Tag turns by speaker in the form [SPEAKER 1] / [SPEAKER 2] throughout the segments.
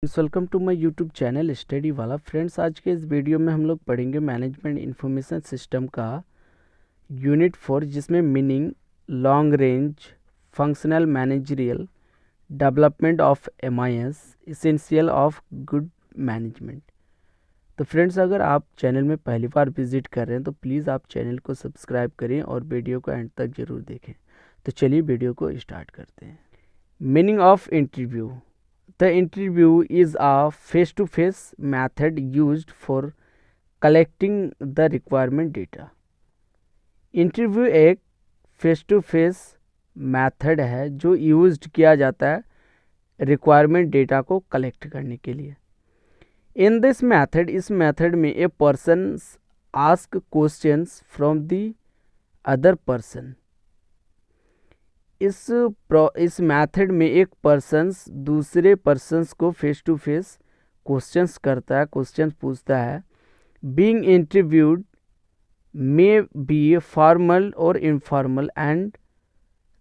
[SPEAKER 1] Welcome to my YouTube channel study Wala. Friends, आज के इस वीडियो में हम लोग पढ़ेंगे मैनेजमेंट इंफॉर्मेशन सिस्टम का यूनिट 4, जिसमें meaning, long range, functional managerial, development of MIS, essential of good management. तो फ्रेंड्स, अगर आप चैनल में पहली बार विजिट कर रहे हैं तो प्लीज़ आप चैनल को सब्सक्राइब करें और वीडियो को एंड तक ज़रूर देखें। तो चलिए वीडियो को स्टार्ट करते हैं। Meaning of interview. The interview is a face-to-face method used for collecting the requirement data. Interview एक फेस टू फेस मैथड है जो यूज्ड किया जाता है रिक्वायरमेंट डेटा को कलेक्ट करने के लिए। इन दिस मैथड, इस मैथड में a person ask questions from the other person. इस मैथड में एक पर्सन्स दूसरे पर्सन्स को फेस टू फेस क्वेश्चंस करता है, क्वेश्चंस पूछता है। Being interviewed may be formal और informal and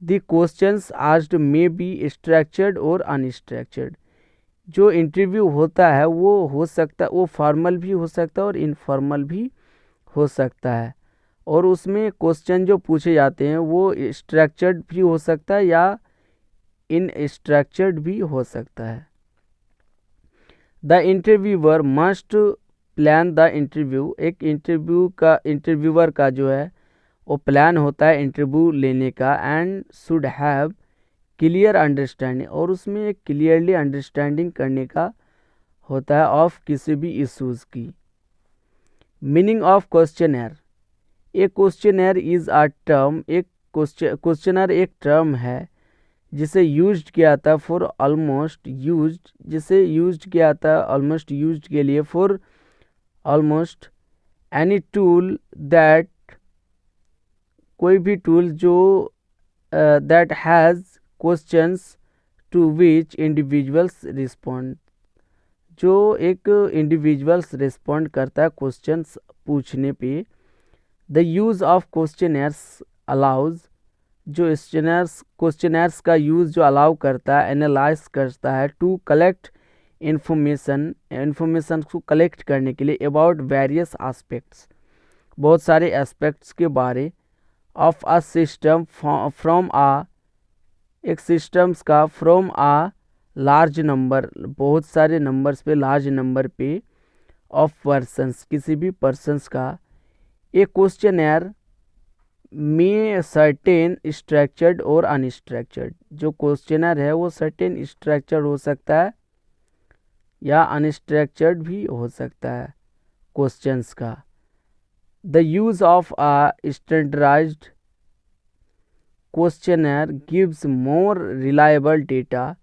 [SPEAKER 1] the questions asked may be structured और अनस्ट्रक्चर्ड। जो इंटरव्यू होता है वो हो सकता है, वो फॉर्मल भी हो सकता है और इनफॉर्मल भी हो सकता है, और उसमें क्वेश्चन जो पूछे जाते हैं वो स्ट्रक्चर्ड भी हो सकता है या इन स्ट्रक्चर्ड भी हो सकता है। The interviewer must plan the interview. एक इंटरव्यूअर का जो है वो प्लान होता है इंटरव्यू लेने का, and should have clear understanding, और उसमें एक क्लियरली अंडरस्टैंडिंग करने का होता है ऑफ किसी भी इश्यूज की। Meaning of questionnaire. एक क्वेश्चनर इज अ टर्म, एक क्वेश्चनर एक टर्म है जिसे यूज्ड किया था फॉर ऑलमोस्ट यूज्ड, जिसे यूज्ड किया था ऑलमोस्ट यूज्ड के लिए, for almost any tool that, कोई भी टूल जो that has questions to which individuals respond, जो एक इंडिविजुअल्स रिस्पॉन्ड करता है क्वेश्चंस पूछने पे। The use of questionnaires allows, जो क्वेश्चनर्स का यूज़ जो अलाउ करता है, एनालाइज करता है, टू कलेक्ट इंफॉर्मेशन को कलेक्ट करने के लिए, अबाउट वेरियस एस्पेक्ट्स, बहुत सारे एस्पेक्ट्स के बारे, ऑफ अ सिस्टम, फ्रॉम आ, एक सिस्टम्स का, फ्रॉम आ लार्ज नंबर, बहुत सारे नंबर्स पे, लार्ज नंबर पे, ऑफ पर्सन्स, किसी भी पर्सन्स का। ए क्वेश्चनर में सर्टेन स्ट्रक्चर्ड और अनस्ट्रक्चर्ड, जो क्वेश्चनर है वो सर्टेन स्ट्रक्चर्ड हो सकता है या अनस्ट्रक्चर्ड भी हो सकता है क्वेश्चंस का। The use of a standardised questionnaire gives more reliable data,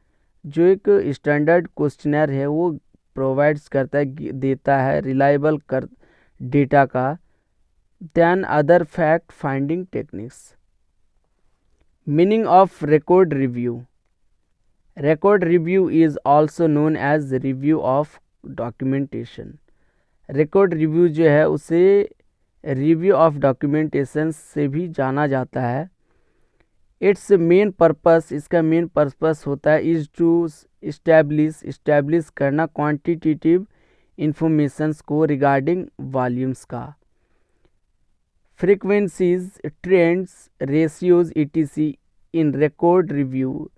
[SPEAKER 1] जो एक स्टैंडर्ड क्वेश्चनर है वो प्रोवाइड्स करता है, देता है रिलायबल कर डेटा का, than other fact finding techniques. Meaning of record review. Record review is also known as review of documentation. Record review जो है उसे review of documentation से भी जाना जाता है। Its main purpose, इसका मेन पर्पस होता है is to establish करना quantitative informations को regarding volumes का, frequencies, trends, ratios etc. In record review.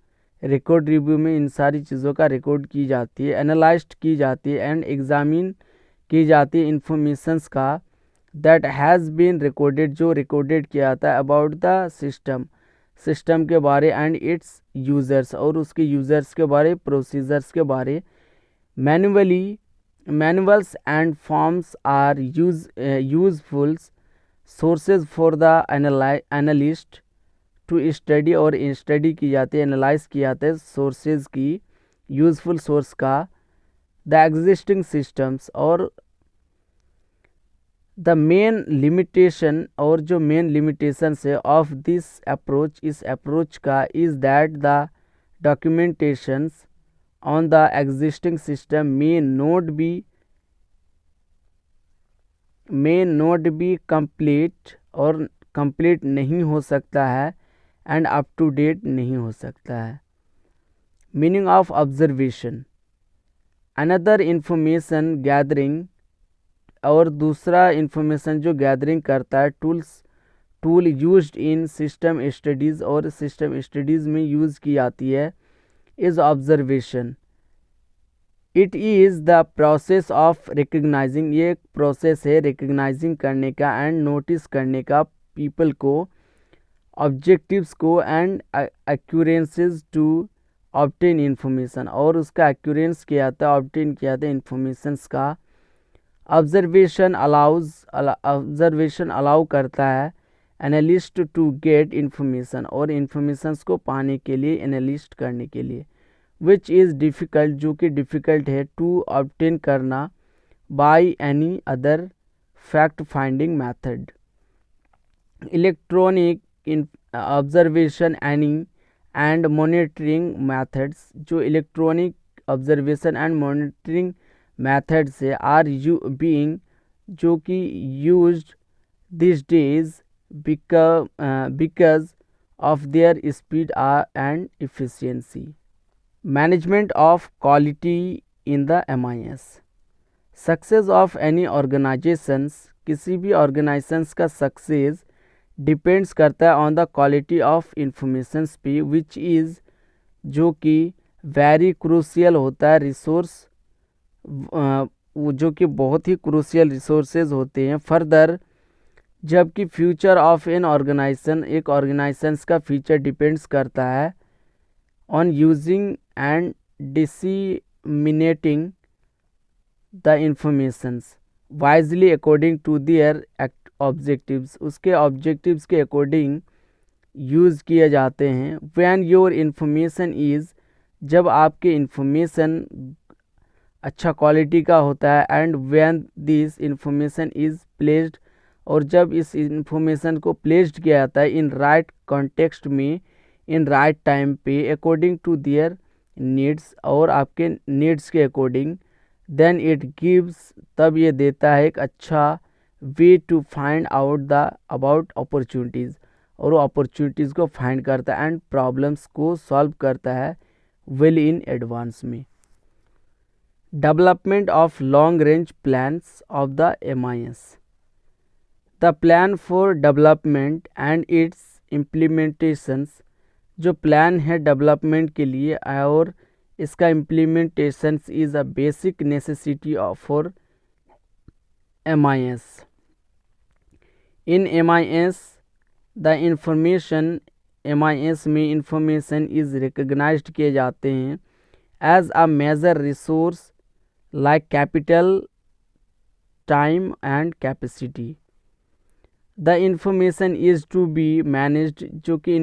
[SPEAKER 1] Record review में इन सारी चीज़ों का रिकॉर्ड की जाती है, एनालाइज्ड की जाती है, एंड एग्जामिन की जाती है इंफॉर्मेशंस का, दैट हैज़ बीन रिकॉर्डेड, जो रिकॉर्डेड किया जाता है, अबाउट द सिस्टम के बारे, एंड इट्स यूज़र्स, और उसके यूज़र्स के बारे, प्रोसीजर्स के बारे। Manuals and forms are useful sources for the analyst to study, और स्टडी की जाती है, एनालाइज किया जाता है सोर्सेज की, यूजफुल सोर्स का। द एग्जिस्टिंग सिस्टम्स, और द मेन लिमिटेशन, और जो मेन लिमिटेशंस है ऑफ दिस अप्रोच, इस अप्रोच का, is that the documentations on the existing system may not be complete, और कंप्लीट नहीं हो सकता है, एंड अप टू डेट नहीं हो सकता है। Meaning of observation. Another information gathering, और दूसरा इंफॉर्मेशन जो गैदरिंग करता है, tool used in system studies, और सिस्टम स्टडीज़ में यूज़ की जाती है, is observation. It is the process of recognising, ये एक प्रोसेस है रिकग्नाइजिंग करने का एंड नोटिस करने का पीपल को, ऑब्जेक्टिव्स को, एंड एक्यूरेंसेस टू ऑब्टेन इंफॉर्मेशन, और उसका एक्यूरेंस किया जाता है, ऑब्टेन किया जाता है इंफॉर्मेशंस का। ऑब्जर्वेशन अलाउ करता है एनालिस्ट टू गेट इंफॉर्मेशन, और इंफॉर्मेशंस को पाने के लिए, एनालिस्ट करने के लिए। विच इज़ डिफ़िकल्ट, जो कि डिफ़िकल्ट है, टू ऑब्टेन करना by any other fact finding method. Electronic observation any and monitoring methods, जो electronic observation and monitoring methods है, आर यू बीइंग, जो कि used this days because of their speed and efficiency। Management of quality in the MIS। Success of any organisations, किसी भी organisations का success depends करता है on the quality of informations पे, which is, जो कि वेरी क्रूशियल होता है, रिसोर्स जो कि बहुत ही क्रूशियल रिसोर्सेज होते हैं। फर्दर, जबकि फ्यूचर ऑफ एन ऑर्गेनाइजेशन, एक ऑर्गेनाइजेशंस का फ्यूचर डिपेंड्स करता है on using and disseminating the informations wisely according to their objectives, उसके ऑब्जेक्टिव्स के अकॉर्डिंग यूज़ किए जाते हैं। व्हेन योर इंफॉर्मेशन इज़, जब आपके इंफॉर्मेशन अच्छा क्वालिटी का होता है, and when this information is placed, और जब इस इंफॉर्मेशन को प्लेस्ड किया जाता है इन राइट कॉन्टेक्स्ट में, इन राइट टाइम पे, अकॉर्डिंग टू देयर नीड्स, और आपके नीड्स के अकॉर्डिंग, देन इट गिव्स, तब ये देता है एक अच्छा way to find out the about opportunities, और वो अपॉर्चुनिटीज़ को फाइंड करता है एंड प्रॉब्लम्स को सॉल्व करता है वेल इन एडवांस में। Development of long range plans of the MIS। The plan for development and its implementations, जो प्लान है डेवलपमेंट के लिए और इसका implementations is a basic necessity for MIS। In MIS the information, MIS में information is recognised किए जाते हैं as a major resource like capital, time and capacity. The information is to be managed, जो कि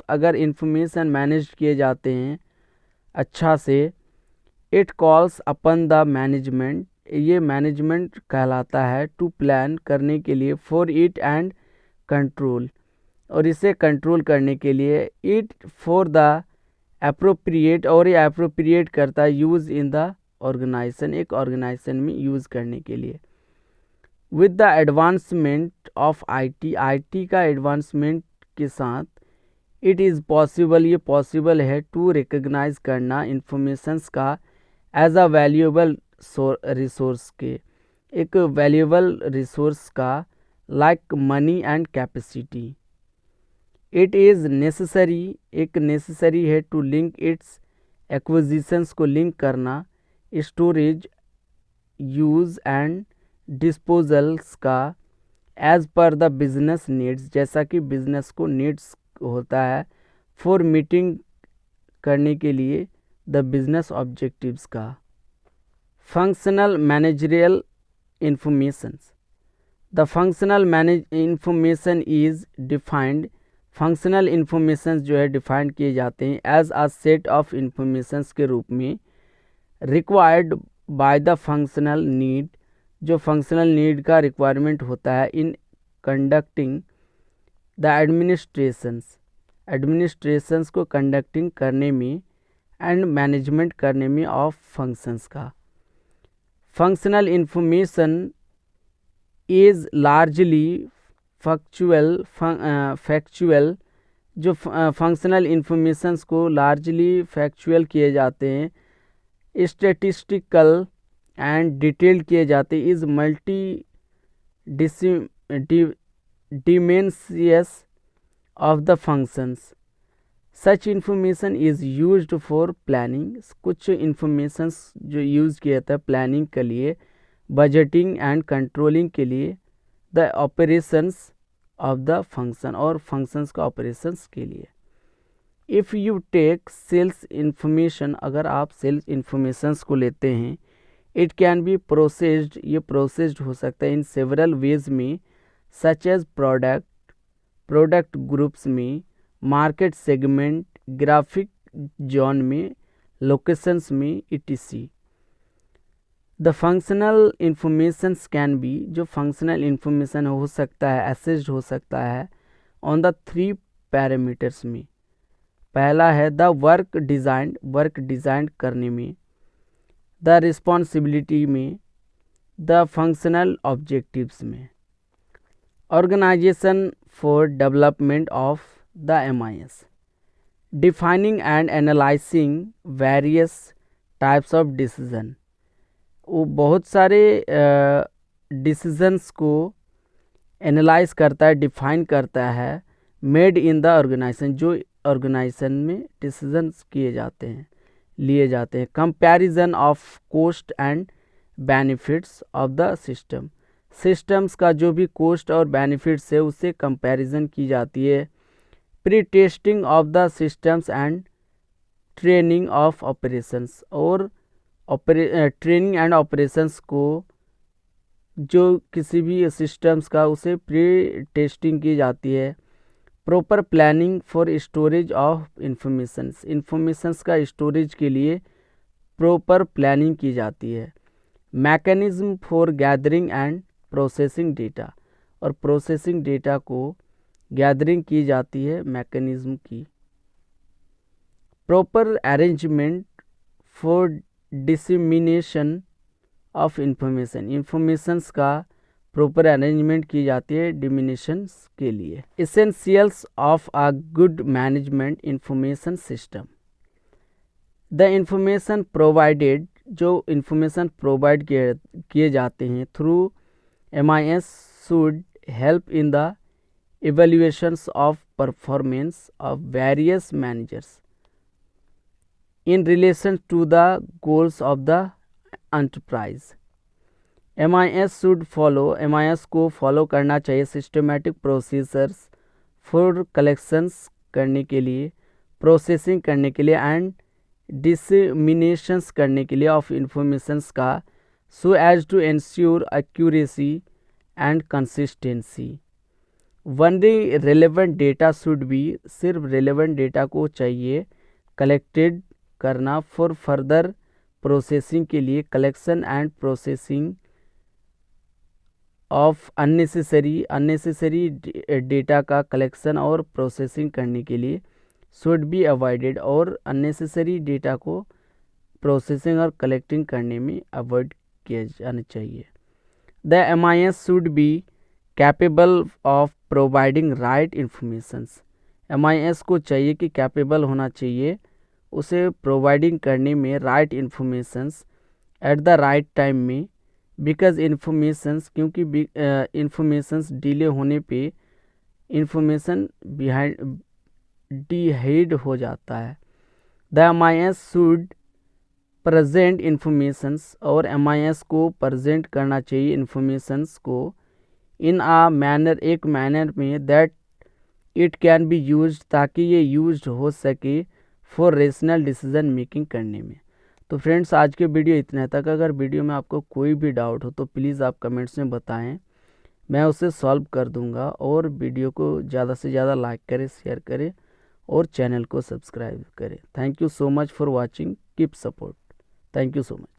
[SPEAKER 1] अगर इंफॉर्मेशन मैनेज किए जाते हैं अच्छा से, it calls upon the management, ये मैनेजमेंट कहलाता है, टू प्लान करने के लिए, फॉर इट एंड कंट्रोल, और इसे कंट्रोल करने के लिए, इट फॉर द अप्रोप्रिएट, और ये अप्रोप्रिएट करता है यूज़ इन द ऑर्गेनाइजेशन, एक ऑर्गेनाइजेशन में यूज़ करने के लिए। With the advancement of IT का एडवांसमेंट के साथ, इट इज़ पॉसिबल, ये पॉसिबल है, टू रिकग्नाइज करना इंफॉर्मेशंस का एज अ वैल्यूएबल रिसोर्स के, एक वैल्यूएबल रिसोर्स का, like money and capacity. It is necessary, एक नेसेसरी है, टू लिंक इट्स एक्विजिशंस को लिंक करना, स्टोरेज, यूज़ एंड डिस्पोजल्स का, as per the business needs, जैसा कि बिजनेस को नीड्स होता है, फॉर मीटिंग करने के लिए द बिजनेस ऑब्जेक्टिव्स का। Functional managerial informations. The functional information is defined, functional information जो है डिफाइंड किए जाते हैं as a set of informations के रूप में, required by the functional need, जो फंक्शनल नीड का रिक्वायरमेंट होता है, इन कंडक्टिंग द एडमिनिस्ट्रेशंस को कंडक्टिंग करने में, एंड मैनेजमेंट करने में ऑफ फंक्शंस का। Functional information is largely factual, जो फंक्शनल इंफॉर्मेशंस को लार्जली फैक्चुअल किए जाते हैं, स्टेटिस्टिकल एंड डिटेल्ड किए जाते, is multi dimensions of the functions. Such information is used for planning. कुछ informations जो यूज़ किया जाता है प्लानिंग के लिए, बजटिंग एंड कंट्रोलिंग के लिए, the operations of the function और फंक्शंस का ऑपरेशंस के लिए. If you take sales information, अगर आप सेल्स इंफॉर्मेशंस को लेते हैं, इट कैन बी प्रोसेस्ड, ये प्रोसेस्ड हो सकता है इन सेवरल वेज में, सच एज प्रोडक्ट ग्रुप्स में, मार्केट सेगमेंट, ग्राफिक जोन में, लोकेशंस में, etc. The functional informations can be, जो फंक्शनल इंफॉर्मेशन हो सकता है, असेस्ड हो सकता है ऑन द 3 पैरामीटर्स में. पहला है द वर्क डिज़ाइन करने में, द रिस्पॉन्सिबिलिटी में, द फंक्शनल ऑब्जेक्टिव्स में. Organisation for development of the MIS, defining and analysing various types of decision. वो बहुत सारे डिसीजंस को एनालाइज करता है, डिफाइन करता है, मेड इन द ऑर्गेनाइजेशन, जो ऑर्गेनाइजेशन में डिसीजंस लिए जाते हैं. Comparison of cost and benefits of the systems का जो भी कॉस्ट और बेनिफिट्स है उससे कंपैरिजन की जाती है. Pre testing of the systems and training of operations, और ट्रेनिंग एंड ऑपरेशंस को जो किसी भी सिस्टम्स का उसे प्री टेस्टिंग की जाती है. Proper planning for storage of informations का स्टोरेज के लिए प्रॉपर प्लानिंग की जाती है. Mechanism for gathering and processing data, और प्रोसेसिंग डेटा को गैदरिंग की जाती है मैकेनिज्म की. Proper arrangement for dissemination of informations का प्रॉपर अरेंजमेंट की जाती है डिमिनेशंस के लिए. Essentials of a good management information system, the information provided, जो इंफॉर्मेशन प्रोवाइड किए जाते हैं through MIS should help in the evaluations of performance of various managers in relation to the goals of the enterprise. MIS को follow करना चाहिए systematic procedures for collections करने के लिए, प्रोसेसिंग करने के लिए एंड डिसेमिनेशंस करने के लिए ऑफ इंफॉर्मेशंस का, so as to ensure accuracy and consistency. Only relevant data should be, सिर्फ रेलेवेंट डेटा को चाहिए कलेक्टेड करना फॉर फर्दर प्रोसेसिंग के लिए. Collection and processing of unnecessary data का कलेक्शन और प्रोसेसिंग करने के लिए शुड बी अवॉइडेड, और अननेसेसरी डेटा को प्रोसेसिंग और कलेक्टिंग करने में अवॉइड किया जाना चाहिए. The MIS should be capable of providing right informations. MIS को चाहिए कि कैपेबल होना चाहिए उसे प्रोवाइडिंग करने में right informations at the right time में. बिकॉज इंफॉर्मेशंस, क्योंकि इंफॉर्मेशंस डिले होने पे इंफॉर्मेशन डिहाइड हो जाता है. The MIS should present informations, और MIS को प्रेजेंट करना चाहिए इंफॉर्मेशंस को इन आ मैनर, एक मैनर में that it can be used, ताकि ये यूज्ड हो सके फॉर रेशनल डिसीजन मेकिंग करने में. तो फ्रेंड्स आज के वीडियो इतना तक. अगर वीडियो में आपको कोई भी डाउट हो तो प्लीज़ आप कमेंट्स में बताएं, मैं उसे सॉल्व कर दूंगा. और वीडियो को ज़्यादा से ज़्यादा लाइक करें, शेयर करें और चैनल को सब्सक्राइब करें. Thank you so much for watching. Keep support. Thank you so much.